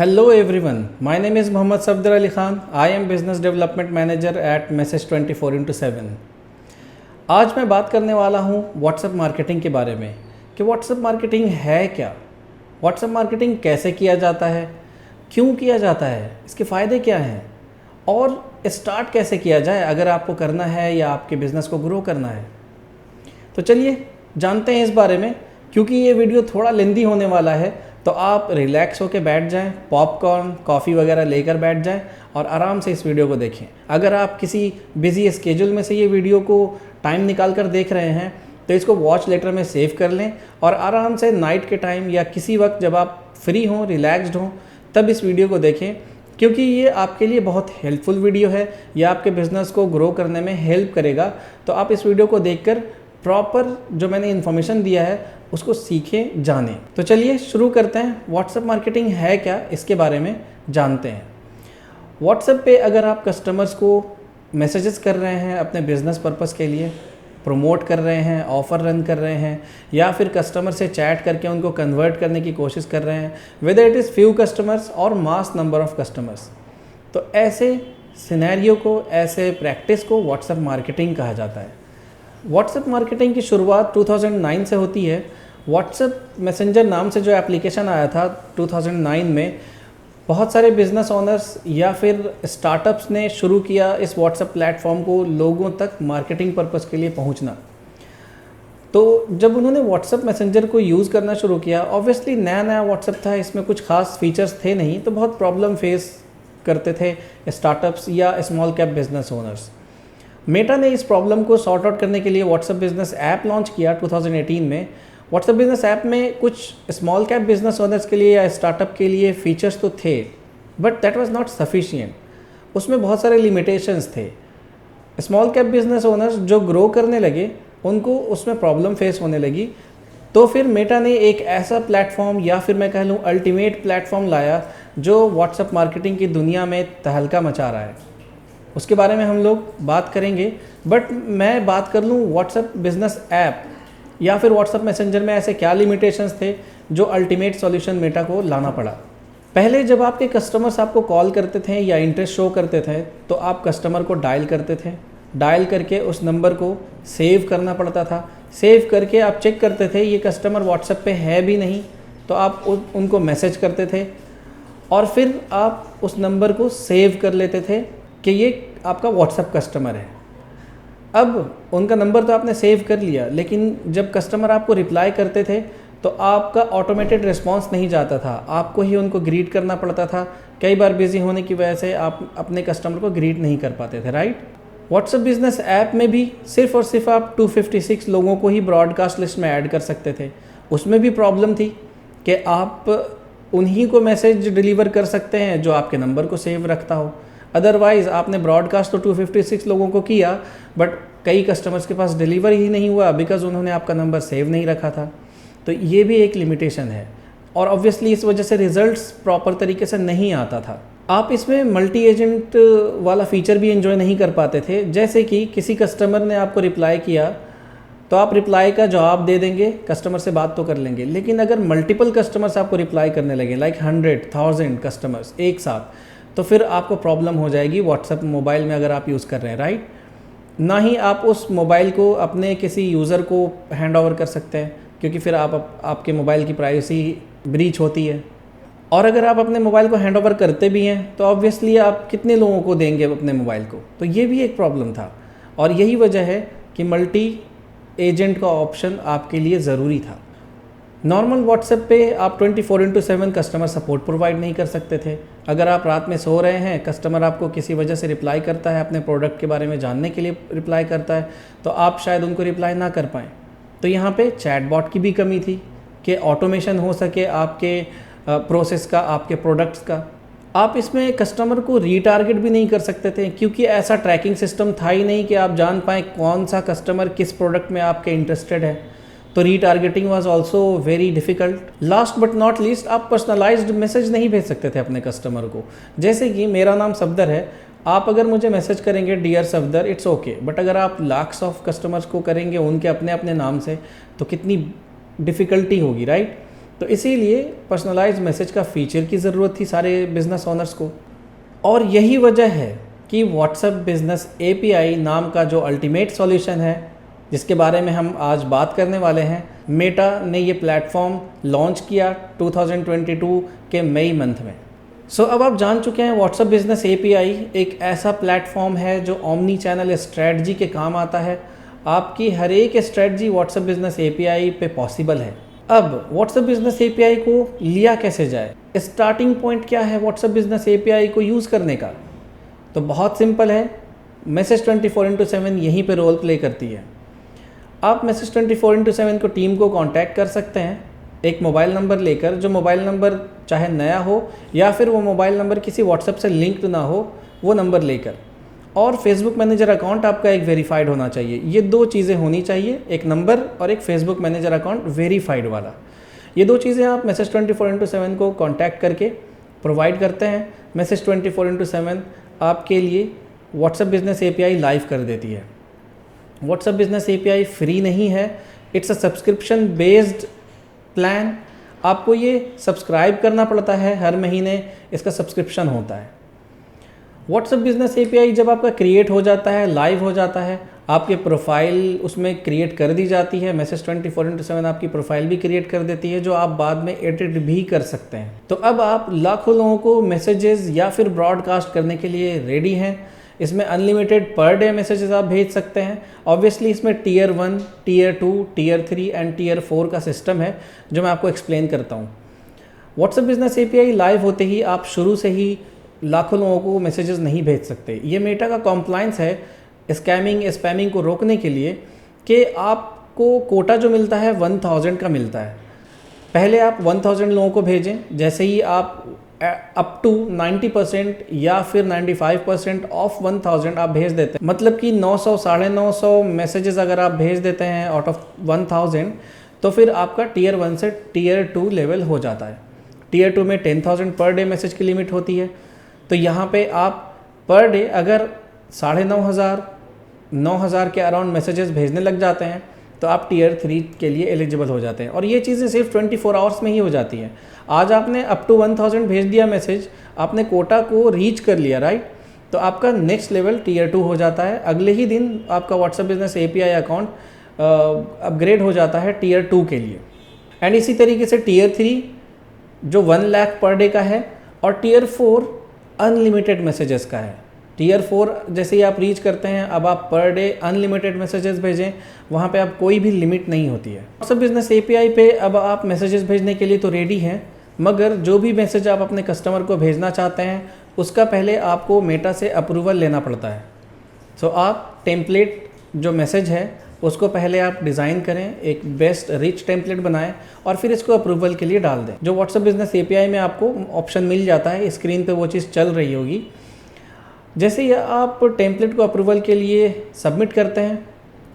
Hello everyone, my name is Mohammad Safdar Ali Khan. I am Business Development Manager at Message 24/7. आज मैं बात करने वाला हूँ व्हाट्सएप मार्केटिंग के बारे में कि व्हाट्सएप मार्केटिंग है क्या, व्हाट्सएप मार्केटिंग कैसे किया जाता है, क्यों किया जाता है, इसके फ़ायदे क्या हैं और स्टार्ट कैसे किया जाए अगर आपको करना है या आपके बिज़नेस को ग्रो करना है। तो चलिए जानते हैं इस बारे में। क्योंकि ये वीडियो थोड़ा लेंदी होने वाला है तो आप रिलैक्स होकर बैठ जाएं, पॉपकॉर्न कॉफ़ी वगैरह लेकर बैठ जाएं और आराम से इस वीडियो को देखें। अगर आप किसी बिजी स्केड्यूल में से ये वीडियो को टाइम निकाल कर देख रहे हैं तो इसको वॉच लेटर में सेव कर लें और आराम से नाइट के टाइम या किसी वक्त जब आप फ्री हों, रिलैक्स्ड हों, तब इस वीडियो को देखें, क्योंकि ये आपके लिए बहुत हेल्पफुल वीडियो है। ये आपके बिज़नेस को ग्रो करने में हेल्प करेगा। तो आप इस वीडियो को देखकर प्रॉपर जो मैंने इन्फॉर्मेशन दिया है उसको सीखें, जानें। तो चलिए शुरू करते हैं। व्हाट्सएप मार्केटिंग है क्या, इसके बारे में जानते हैं। व्हाट्सएप पे अगर आप कस्टमर्स को मैसेजेस कर रहे हैं अपने बिज़नेस पर्पस के लिए, प्रमोट कर रहे हैं, ऑफ़र रन कर रहे हैं, या फिर कस्टमर से चैट करके उनको कन्वर्ट करने की कोशिश कर रहे हैं, whether it is few customers और मास नंबर ऑफ़ कस्टमर्स, तो ऐसे सिनेरियो को, ऐसे प्रैक्टिस को व्हाट्सएप मार्केटिंग कहा जाता है। व्हाट्सएप मार्केटिंग की शुरुआत 2009 से होती है। व्हाट्सएप मैसेंजर नाम से जो एप्लीकेशन आया था 2009 में, बहुत सारे बिजनेस ओनर्स या फिर स्टार्टअप्स ने शुरू किया इस व्हाट्सएप प्लेटफॉर्म को लोगों तक मार्केटिंग पर्पस के लिए पहुंचना। तो जब उन्होंने व्हाट्सएप मैसेंजर को यूज़ करना शुरू किया, ऑब्वियसली नया नया व्हाट्सएप था, इसमें कुछ खास फीचर्स थे नहीं, तो बहुत प्रॉब्लम फेस करते थे स्टार्टअप्स या small cap business owners. Meta ने इस प्रॉब्लम को सॉर्ट आउट करने के लिए व्हाट्सएप बिजनेस ऐप लॉन्च किया 2018 में। व्हाट्सएप बिजनेस ऐप में कुछ स्मॉल कैप बिजनेस ओनर्स के लिए या स्टार्टअप के लिए फीचर्स तो थे, but that was not sufficient. उसमें बहुत सारे लिमिटेशंस थे। स्मॉल कैप बिजनेस ओनर्स जो ग्रो करने लगे उनको उसमें प्रॉब्लम फेस होने लगी। तो फिर मेटा ने एक ऐसा प्लेटफॉर्म, या फिर मैं कह लूँ अल्टीमेट प्लेटफॉर्म लाया जो व्हाट्सएप मार्केटिंग की दुनिया में तहलका मचा रहा है। उसके बारे में हम लोग बात करेंगे, बट मैं बात कर लूँ व्हाट्सएप बिजनेस ऐप या फिर व्हाट्सएप मैसेंजर में ऐसे क्या लिमिटेशंस थे जो अल्टीमेट सॉल्यूशन मेटा को लाना पड़ा। पहले जब आपके कस्टमर्स आपको कॉल करते थे या इंटरेस्ट शो करते थे तो आप कस्टमर को डायल करते थे। डायल करके उस नंबर को सेव करना पड़ता था। सेव करके आप चेक करते थे ये कस्टमर व्हाट्सएप पे है भी नहीं, तो आप उनको मैसेज करते थे और फिर आप उस नंबर को सेव कर लेते थे कि ये आपका व्हाट्सएप कस्टमर है। अब उनका नंबर तो आपने सेव कर लिया, लेकिन जब कस्टमर आपको रिप्लाई करते थे तो आपका ऑटोमेटेड रिस्पांस नहीं जाता था, आपको ही उनको ग्रीट करना पड़ता था। कई बार बिजी होने की वजह से आप अपने कस्टमर को ग्रीट नहीं कर पाते थे, राइट। व्हाट्सएप बिजनेस ऐप में भी सिर्फ और सिर्फ आप 256 लोगों को ही ब्रॉडकास्ट लिस्ट में ऐड कर सकते थे। उसमें भी प्रॉब्लम थी कि आप उन्हीं को मैसेज डिलीवर कर सकते हैं जो आपके नंबर को सेव रखता हो। अदरवाइज़ आपने ब्रॉडकास्ट तो 256 लोगों को किया, बट कई कस्टमर्स के पास डिलीवर ही नहीं हुआ बिकॉज उन्होंने आपका नंबर सेव नहीं रखा था। तो ये भी एक लिमिटेशन है और ऑब्वियसली इस वजह से रिजल्ट्स प्रॉपर तरीके से नहीं आता था। आप इसमें मल्टी एजेंट वाला फीचर भी एंजॉय नहीं कर पाते थे। जैसे कि किसी कस्टमर ने आपको रिप्लाई किया तो आप रिप्लाई का जवाब दे देंगे, कस्टमर से बात तो कर लेंगे, लेकिन अगर मल्टीपल कस्टमर्स आपको रिप्लाई करने लगे, लाइक 100,000 कस्टमर्स एक साथ, तो फिर आपको प्रॉब्लम हो जाएगी व्हाट्सएप मोबाइल में अगर आप यूज़ कर रहे हैं, राइट। ना ही आप उस मोबाइल को अपने किसी यूज़र को हैंड ओवर कर सकते हैं, क्योंकि फिर आपके मोबाइल की प्राइवेसी ब्रीच होती है। और अगर आप अपने मोबाइल को हैंड ओवर करते भी हैं तो ऑब्वियसली आप कितने लोगों को देंगे अपने मोबाइल को, तो ये भी एक प्रॉब्लम था। और यही वजह है कि मल्टी एजेंट का ऑप्शन आपके लिए ज़रूरी था। नॉर्मल व्हाट्सएप पे आप 24/7 कस्टमर सपोर्ट प्रोवाइड नहीं कर सकते थे। अगर आप रात में सो रहे हैं, कस्टमर आपको किसी वजह से रिप्लाई करता है, अपने प्रोडक्ट के बारे में जानने के लिए रिप्लाई करता है, तो आप शायद उनको रिप्लाई ना कर पाएँ। तो यहाँ पे चैटबॉट की भी कमी थी कि ऑटोमेशन हो सके आपके प्रोसेस का, आपके प्रोडक्ट्स का। आप इसमें कस्टमर को रीटारगेट भी नहीं कर सकते थे, क्योंकि ऐसा ट्रैकिंग सिस्टम था ही नहीं कि आप जान पाएँ कौन सा कस्टमर किस प्रोडक्ट में आपके इंटरेस्टेड है। तो retargeting was also very difficult. Last but not least, आप पर्सनलाइज्ड मैसेज नहीं भेज सकते थे अपने कस्टमर को। जैसे कि मेरा नाम सफदर है, आप अगर मुझे मैसेज करेंगे dear Safdar, it's okay, but अगर आप लाख्स ऑफ कस्टमर्स को करेंगे उनके अपने अपने नाम से, तो कितनी डिफ़िकल्टी होगी, राइट। तो इसीलिए पर्सनलाइज मैसेज का फीचर की ज़रूरत थी सारे बिज़नेस ओनर्स को। और यही वजह है कि व्हाट्सएप बिज़नेस API नाम का जो अल्टीमेट सॉल्यूशन है, जिसके बारे में हम आज बात करने वाले हैं, मेटा ने ये प्लेटफॉर्म लॉन्च किया 2022 के मई मंथ में। अब आप जान चुके हैं व्हाट्सएप बिज़नेस API एक ऐसा प्लेटफॉर्म है जो ओमनी चैनल स्ट्रेटजी के काम आता है। आपकी हर एक स्ट्रेटजी व्हाट्सएप बिज़नेस API पे पॉसिबल है। अब व्हाट्सएप बिज़नेस API को लिया कैसे जाए, स्टार्टिंग पॉइंट क्या है व्हाट्सएप बिज़नेस API को यूज़ करने का? तो बहुत सिंपल है, मैसेज 24/7 यहीं पे रोल प्ले करती है। आप मैसेज 24/7 को टीम को कांटेक्ट कर सकते हैं एक मोबाइल नंबर लेकर, जो मोबाइल नंबर चाहे नया हो या फिर वो मोबाइल नंबर किसी व्हाट्सएप से लिंक्ड ना हो, वो नंबर लेकर। और फेसबुक मैनेजर अकाउंट आपका एक वेरीफाइड होना चाहिए। ये दो चीज़ें होनी चाहिए, एक नंबर और एक फेसबुक मैनेजर अकाउंट वेरीफाइड वाला। ये दो चीज़ें आप मैसेज 24/7 को कांटेक्ट करके प्रोवाइड करते हैं। मैसेज 24/7 आपके लिए व्हाट्सएप बिज़नेस API लाइव कर देती है। व्हाट्सएप बिज़नेस API फ्री नहीं है, it's a subscription based plan. आपको ये सब्सक्राइब करना पड़ता है, हर महीने इसका सब्सक्रिप्शन होता है। व्हाट्सएप बिज़नेस API जब आपका क्रिएट हो जाता है, लाइव हो जाता है, आपके प्रोफाइल उसमें क्रिएट कर दी जाती है। मैसेज 24/7 आपकी प्रोफाइल भी क्रिएट कर देती है, जो आप बाद में एडिट भी कर सकते हैं। तो अब आप लाखों लोगों को मैसेजेस या फिर ब्रॉडकास्ट करने के लिए रेडी हैं। इसमें अनलिमिटेड पर डे मैसेजेस आप भेज सकते हैं। ऑब्वियसली इसमें Tier 1, Tier 2, Tier 3 and Tier 4 का सिस्टम है, जो मैं आपको एक्सप्लेन करता हूँ। व्हाट्सएप बिज़नेस API लाइव होते ही आप शुरू से ही लाखों लोगों को मैसेजेस नहीं भेज सकते। ये मेटा का कॉम्प्लायंस है स्पैमिंग को रोकने के लिए, कि आपको कोटा जो मिलता है 1000 का मिलता है। पहले आप 1000 लोगों को भेजें, जैसे ही आप अप टू 90% या फिर 95% ऑफ 1000 आप भेज देते हैं, मतलब कि 900 950 मैसेजेस अगर आप भेज देते हैं आउट ऑफ 1000, तो फिर आपका Tier 1 से Tier 2 लेवल हो जाता है। Tier 2 में 10,000 पर डे मैसेज की लिमिट होती है। तो यहाँ पे आप पर डे अगर 9,500 9,000 के अराउंड मैसेजेस भेजने लग जाते हैं, तो आप Tier 3 के लिए एलिजिबल हो जाते हैं। और ये चीज़ें सिर्फ 24 आवर्स में ही हो जाती हैं। आज आपने अप टू 1000 भेज दिया मैसेज, आपने कोटा को रीच कर लिया, राइट? तो आपका नेक्स्ट लेवल Tier 2 हो जाता है। अगले ही दिन आपका WhatsApp business API account upgrade हो जाता है Tier 2 के लिए। एंड इसी तरीके से Tier 3 जो 1 लाख पर डे का है, और Tier 4 अनलिमिटेड मैसेजेस का है। Tier 4 जैसे ही आप रीच करते हैं, अब आप पर डे अनलिमिटेड मैसेजेस भेजें, वहाँ पे आप कोई भी लिमिट नहीं होती है। व्हाट्सएप बिज़नेस API पे अब आप मैसेजेस भेजने के लिए तो रेडी हैं, मगर जो भी मैसेज आप अपने कस्टमर को भेजना चाहते हैं, उसका पहले आपको मेटा से अप्रूवल लेना पड़ता है। आप टेम्पलेट जो मैसेज है उसको पहले आप डिज़ाइन करें, एक बेस्ट रिच टेम्पलेट बनाएं और फिर इसको अप्रूवल के लिए डाल दें। जो व्हाट्सएप बिज़नेस API में आपको ऑप्शन मिल जाता है, स्क्रीन पे वो चीज़ चल रही होगी। जैसे ही आप टेम्पलेट को अप्रूवल के लिए सबमिट करते हैं,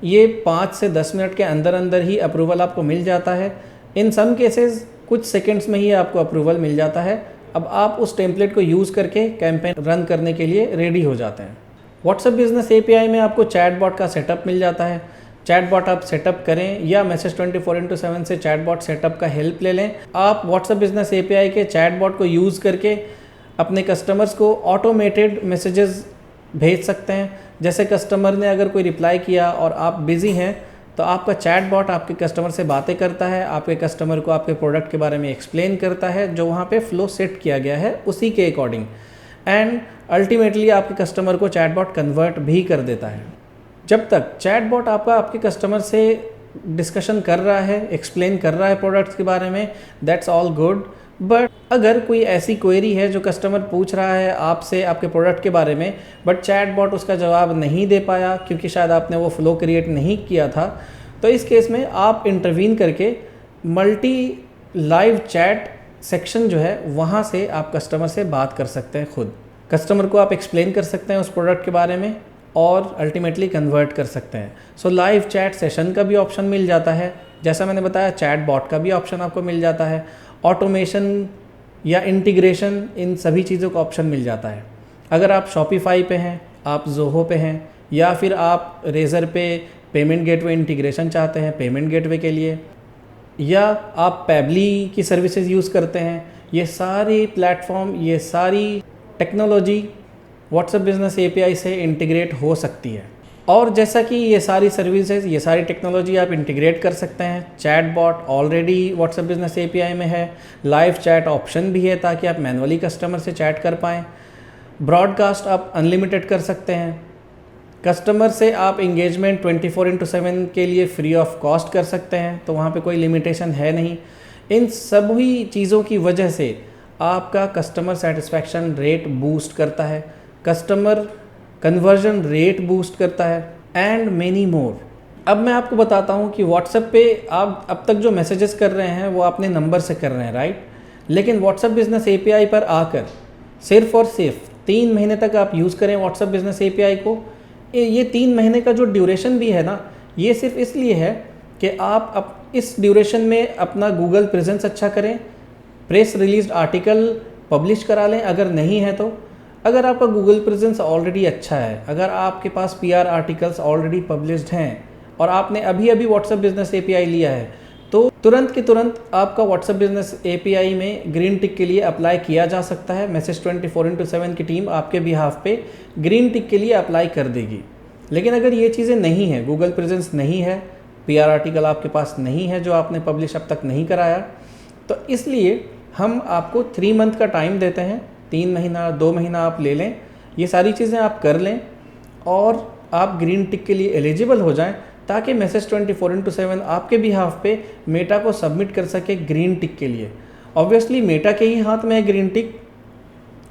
ये 5 से 10 मिनट के अंदर अंदर ही अप्रूवल आपको मिल जाता है। इन सम केसेस कुछ सेकंड्स में ही आपको अप्रूवल मिल जाता है। अब आप उस टेम्पलेट को यूज़ करके कैंपेन रन करने के लिए रेडी हो जाते हैं। व्हाट्सएप बिज़नेस API में आपको चैटबॉट का सेटअप मिल जाता है। चैटबॉट आप सेटअप करें या मैसेज 24/7 से चैटबॉट सेटअप का हेल्प ले लें। आप व्हाट्सएप बिज़नेस API के चैटबॉट को यूज़ करके अपने कस्टमर्स को ऑटोमेटेड मैसेजेस भेज सकते हैं। जैसे कस्टमर ने अगर कोई रिप्लाई किया और आप बिज़ी हैं, तो आपका चैटबॉट आपके कस्टमर से बातें करता है, आपके कस्टमर को आपके प्रोडक्ट के बारे में एक्सप्लेन करता है, जो वहाँ पे फ्लो सेट किया गया है उसी के अकॉर्डिंग, एंड अल्टीमेटली आपके कस्टमर को चैटबॉट कन्वर्ट भी कर देता है। जब तक चैटबॉट आपके कस्टमर से डिस्कशन कर रहा है, एक्सप्लेन कर रहा है प्रोडक्ट्स के बारे में, दैट्स ऑल गुड। बट अगर कोई ऐसी क्वेरी है जो कस्टमर पूछ रहा है आपसे आपके प्रोडक्ट के बारे में, बट चैटबॉट उसका जवाब नहीं दे पाया क्योंकि शायद आपने वो फ्लो क्रिएट नहीं किया था, तो इस केस में आप इंटरवीन करके मल्टी लाइव चैट सेक्शन जो है वहाँ से आप कस्टमर से बात कर सकते हैं। खुद कस्टमर को आप एक्सप्लेन कर सकते हैं उस प्रोडक्ट के बारे में और अल्टीमेटली कन्वर्ट कर सकते हैं। लाइव चैट सेशन का भी ऑप्शन मिल जाता है। जैसा मैंने बताया, चैट बॉट का भी ऑप्शन आपको मिल जाता है। ऑटोमेशन या इंटीग्रेशन, इन सभी चीज़ों का ऑप्शन मिल जाता है। अगर आप शॉपिफाई पे हैं, आप ज़ोहो पे हैं, या फिर आप रेज़र पे पेमेंट गेटवे इंटीग्रेशन चाहते हैं पेमेंट गेटवे के लिए, या आप पैबली की सर्विसेज यूज़ करते हैं, ये सारी प्लेटफॉर्म, ये सारी टेक्नोलॉजी व्हाट्सएप बिजनेस एपीआई से इंटीग्रेट हो सकती है। और जैसा कि ये सारी सर्विसेज, ये सारी टेक्नोलॉजी आप इंटीग्रेट कर सकते हैं, chat bot already WhatsApp business API में है, लाइव चैट ऑप्शन भी है ताकि आप मैनुअली कस्टमर से चैट कर पाएँ, ब्रॉडकास्ट आप अनलिमिटेड कर सकते हैं, कस्टमर से आप इंगेजमेंट 24/7 के लिए फ्री ऑफ कॉस्ट कर सकते हैं, तो वहाँ पे कोई लिमिटेशन है नहीं। इन सभी चीज़ों की वजह से आपका कस्टमर सेटिस्फैक्शन रेट बूस्ट करता है, कस्टमर कन्वर्जन रेट बूस्ट करता है एंड मेनी मोर। अब मैं आपको बताता हूँ कि व्हाट्सएप पे आप अब तक जो मैसेजेस कर रहे हैं वो अपने नंबर से कर रहे हैं, राइट। लेकिन व्हाट्सएप बिजनेस एपीआई पर आकर सिर्फ और सिर्फ 3 महीने तक आप यूज़ करें व्हाट्सएप बिजनेस एपीआई को। ये 3 महीने का जो ड्यूरेशन भी है ना, ये सिर्फ इसलिए है कि आप इस ड्यूरेशन में अपना गूगल प्रेजेंस अच्छा करें, प्रेस रिलीज्ड आर्टिकल पब्लिश करा लें अगर नहीं है तो। अगर आपका गूगल प्रेजेंस ऑलरेडी अच्छा है, अगर आपके पास पीआर आर्टिकल्स ऑलरेडी पब्लिश्ड हैं और आपने अभी अभी व्हाट्सएप बिजनेस एपीआई लिया है, तो तुरंत के तुरंत आपका व्हाट्सएप बिजनेस एपीआई में ग्रीन टिक के लिए अप्लाई किया जा सकता है। मैसेज 24/7 की टीम आपके बिहाफ पे ग्रीन टिक के लिए अप्लाई कर देगी। लेकिन अगर ये चीज़ें नहीं है, गूगल प्रेजेंस नहीं है, पीआर आर्टिकल आपके पास नहीं है जो आपने पब्लिश अब तक नहीं कराया, तो इसलिए हम आपको 3 मंथ का टाइम देते हैं। 3 महीना 2 महीना आप ले लें, ये सारी चीज़ें आप कर लें और आप ग्रीन टिक के लिए एलिजिबल हो जाएं, ताकि मैसेज 24/7 आपके बिहाफ पे मेटा को सबमिट कर सके ग्रीन टिक के लिए। ऑब्वियसली मेटा के ही हाथ में है ग्रीन टिक।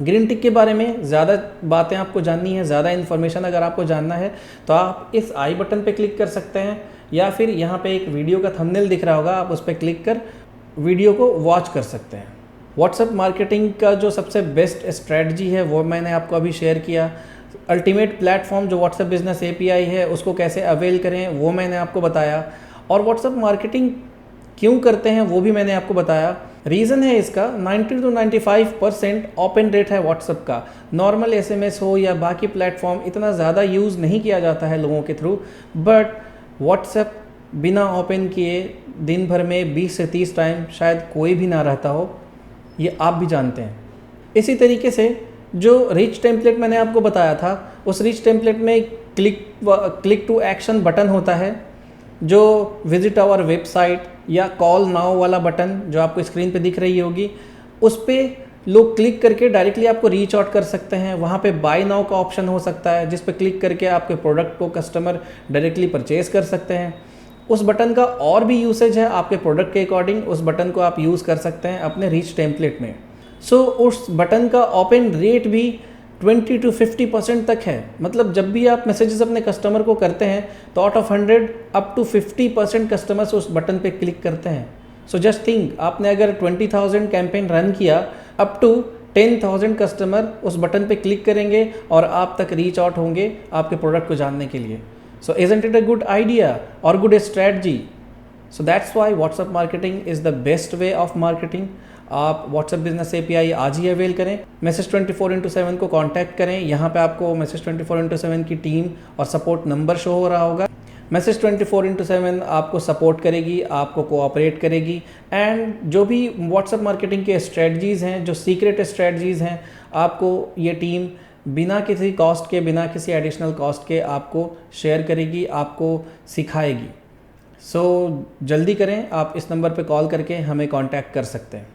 ग्रीन टिक के बारे में ज़्यादा बातें आपको जाननी है, ज़्यादा इन्फॉर्मेशन अगर आपको जानना है तो आप इस आई बटन पे क्लिक कर सकते हैं, या फिर यहाँ पे एक वीडियो का थंबनेल दिख रहा होगा, आप उस पर क्लिक कर वीडियो को वॉच कर सकते हैं। व्हाट्सएप मार्केटिंग का जो सबसे बेस्ट स्ट्रेटजी है वो मैंने आपको अभी शेयर किया। अल्टीमेट प्लेटफॉर्म जो व्हाट्सएप बिजनेस एपीआई है उसको कैसे अवेल करें वो मैंने आपको बताया, और व्हाट्सएप मार्केटिंग क्यों करते हैं वो भी मैंने आपको बताया। रीज़न है इसका 90 to 95% ओपन रेट है व्हाट्सएप का। नॉर्मल एसएमएस हो या बाकी प्लेटफॉर्म इतना ज़्यादा यूज़ नहीं किया जाता है लोगों के थ्रू, बट व्हाट्सएप बिना ओपन किए दिन भर में 20 से 30 टाइम शायद कोई भी ना रहता हो, ये आप भी जानते हैं। इसी तरीके से जो रिच टेम्पलेट मैंने आपको बताया था, उस रिच टेम्पलेट में क्लिक टू एक्शन बटन होता है, जो विजिट आवर वेबसाइट या कॉल नाउ वाला बटन जो आपको स्क्रीन पे दिख रही होगी, उस पर लोग क्लिक करके डायरेक्टली आपको रीच आउट कर सकते हैं। वहाँ पे बाय नाउ का ऑप्शन हो सकता है, जिस पे क्लिक करके आपके प्रोडक्ट को कस्टमर डायरेक्टली परचेज कर सकते हैं। उस बटन का और भी यूसेज है, आपके प्रोडक्ट के अकॉर्डिंग उस बटन को आप यूज़ कर सकते हैं अपने रीच टेम्पलेट में। सो उस बटन का ओपन रेट भी 20 to 50% तक है। मतलब जब भी आप मैसेजेस अपने कस्टमर को करते हैं तो out of 100 up to 50% customers उस बटन पे क्लिक करते हैं। सो जस्ट थिंक, आपने अगर 20,000 कैंपेन रन किया, अप टू 10,000 कस्टमर उस बटन पे क्लिक करेंगे और आप तक रीच आउट होंगे आपके प्रोडक्ट को जानने के लिए। So isn't it a good idea और good strategy? So that's why WhatsApp marketing is the best way of marketing. आप व्हाट्सएप बिजनेस एपीआई आज ही अवेल करें, मैसेज 24/7 को कांटेक्ट करें। यहाँ पे आपको मैसेज 24/7 की टीम और सपोर्ट नंबर शो हो रहा होगा। मैसेज 24/7 आपको सपोर्ट करेगी, आपको कोऑपरेट करेगी, एंड जो भी व्हाट्सएप मार्केटिंग के स्ट्रेटजीज़ हैं, जो सीक्रेट स्ट्रेटजीज़ हैं, आपको ये टीम बिना किसी कॉस्ट के, बिना किसी एडिशनल कॉस्ट के आपको शेयर करेगी, आपको सिखाएगी। सो जल्दी करें, आप इस नंबर पे कॉल करके हमें कांटेक्ट कर सकते हैं।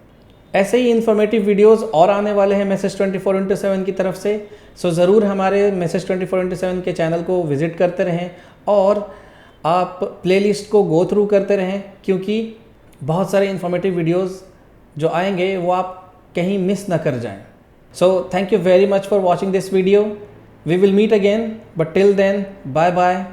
ऐसे ही इन्फॉर्मेटिव वीडियोस और आने वाले हैं मैसेज 24/7 की तरफ से। सो ज़रूर हमारे मैसेज 24/7 के चैनल को विज़िट करते रहें और आप प्लेलिस्ट को गो थ्रू करते रहें, क्योंकि बहुत सारे इन्फॉर्मेटिव वीडियोस जो आएंगे वो आप कहीं मिस ना कर जाएं। So thank you very much for watching this video. We will meet again, but till then bye bye.